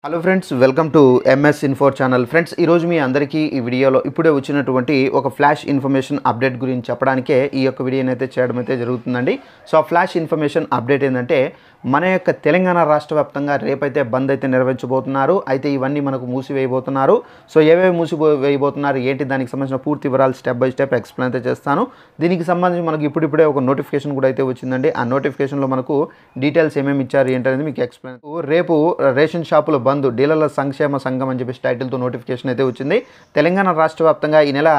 Hello friends, welcome to MS info channel. Friends, ఈరోజు మీ అందరికీ ఈ వీడియోలో ఇప్పుడే వచ్చినటువంటి ఒక ఫ్లాష్ ఇన్ఫర్మేషన్ అప్డేట్ గురించి చెప్పడానికే ఈ యొక్క వీడియోని అయితే చేయడం అయితే జరుగుతుందండి. సో ఆ ఫ్లాష్ ఇన్ఫర్మేషన్ అప్డేట్ ఏంటంటే, మన యొక్క తెలంగాణ రాష్ట్ర వ్యాప్తంగా రేపైతే బంద్ అయితే నిర్వహించబోతున్నారు. అయితే ఇవన్నీ మనకు మూసివేయబోతున్నారు. సో ఏవేవి మూసివేయబోతున్నారు ఏంటి, దానికి సంబంధించిన పూర్తి వివరాలు స్టెప్ బై స్టెప్ ఎక్స్ప్లెయిన్ అయితే చేస్తాను. దీనికి సంబంధించి మనకు ఇప్పుడిప్పుడే ఒక నోటిఫికేషన్ కూడా అయితే వచ్చిందండి. ఆ నోటిఫికేషన్లో మనకు డీటెయిల్స్ ఏమేమి ఇచ్చారు ఏంటనేది మీకు ఎక్స్ప్లెయిన్. రేపు రేషన్ షాపుల బంద్ డీలర్ల సంక్షేమ సంఘం అని చెప్పేసి టైటిల్తో నోటిఫికేషన్ అయితే వచ్చింది. తెలంగాణ రాష్ట్ర వ్యాప్తంగా ఈ నెల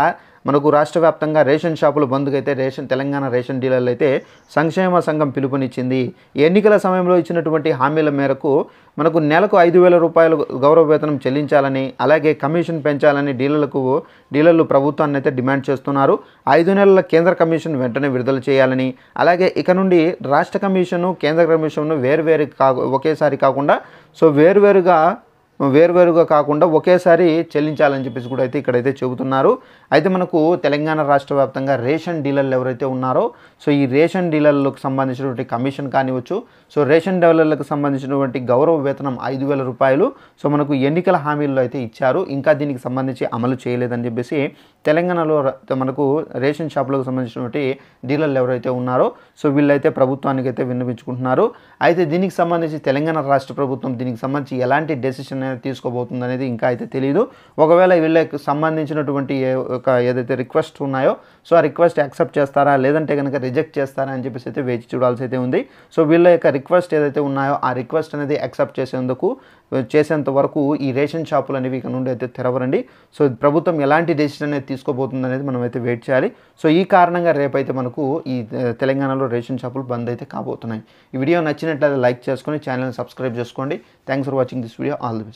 మనకు రాష్ట్ర వ్యాప్తంగా రేషన్ షాపుల బంద్కు అయితే తెలంగాణ రేషన్ డీలర్లు అయితే సంక్షేమ సంఘం పిలుపునిచ్చింది. ఎన్నికల సమయంలో ఇచ్చినటువంటి హామీల మేరకు మనకు నెలకు 5,000 రూపాయలు గౌరవ వేతనం చెల్లించాలని, అలాగే కమిషన్ పెంచాలని డీలర్లు ప్రభుత్వాన్ని అయితే డిమాండ్ చేస్తున్నారు. 5 నెలల కేంద్ర కమిషన్ వెంటనే విడుదల చేయాలని, అలాగే ఇక నుండి రాష్ట్ర కమిషను కేంద్ర కమిషన్ను ఒకేసారి కాకుండా వేరువేరుగా కాకుండా ఒకేసారి చెల్లించాలని చెప్పేసి కూడా అయితే ఇక్కడైతే చెబుతున్నారు. అయితే మనకు తెలంగాణ రాష్ట్ర వ్యాప్తంగా రేషన్ డీలర్లు ఎవరైతే ఉన్నారో, సో ఈ రేషన్ డీలర్లకు సంబంధించినటువంటి కమిషన్ కానివచ్చు, సో రేషన్ డీలర్లకు సంబంధించినటువంటి గౌరవ వేతనం 5,000 రూపాయలు సో మనకు ఎన్నికల హామీల్లో అయితే ఇచ్చారు. ఇంకా దీనికి సంబంధించి అమలు చేయలేదని చెప్పేసి తెలంగాణలో మనకు రేషన్ షాపులకు సంబంధించినటువంటి డీలర్లు ఎవరైతే ఉన్నారో, సో వీళ్ళైతే ప్రభుత్వానికి అయితే విన్నవించుకుంటున్నారు. అయితే దీనికి సంబంధించి తెలంగాణ రాష్ట్ర ప్రభుత్వం దీనికి సంబంధించి ఎలాంటి డెసిషన్ తీసుకోబోతుంది అనేది ఇంకా అయితే తెలియదు. ఒకవేళ వీళ్ళకి సంబంధించినటువంటి ఏదైతే రిక్వెస్ట్ ఉన్నాయో, సో ఆ రిక్వెస్ట్ యాక్సెప్ట్ చేస్తారా లేదంటే కనుక రిజెక్ట్ చేస్తారా అని చెప్పేసి అయితే వేచి చూడాల్సి అయితే ఉంది. సో వీళ్ళ యొక్క రిక్వెస్ట్ ఏదైతే ఉన్నాయో ఆ రిక్వెస్ట్ అనేది యాక్సెప్ట్ చేసేంత వరకు ఈ రేషన్ షాపులు అనేవి ఇక నుండి అయితే తెరవరండి. సో ప్రభుత్వం ఎలాంటి డెసిషన్ అనేది తీసుకోబోతుంది అనేది మనం అయితే వెయిట్ చేయాలి. సో ఈ కారణంగా రేపైతే మనకు ఈ తెలంగాణలో రేషన్ షాపులు బంద్ అయితే కాబోతున్నాయి. ఈ వీడియో నచ్చినట్లయితే లైక్ చేసుకొని ఛానల్ని సబ్స్క్రైబ్ చేసుకోండి. Thanks for watching this video. All the best.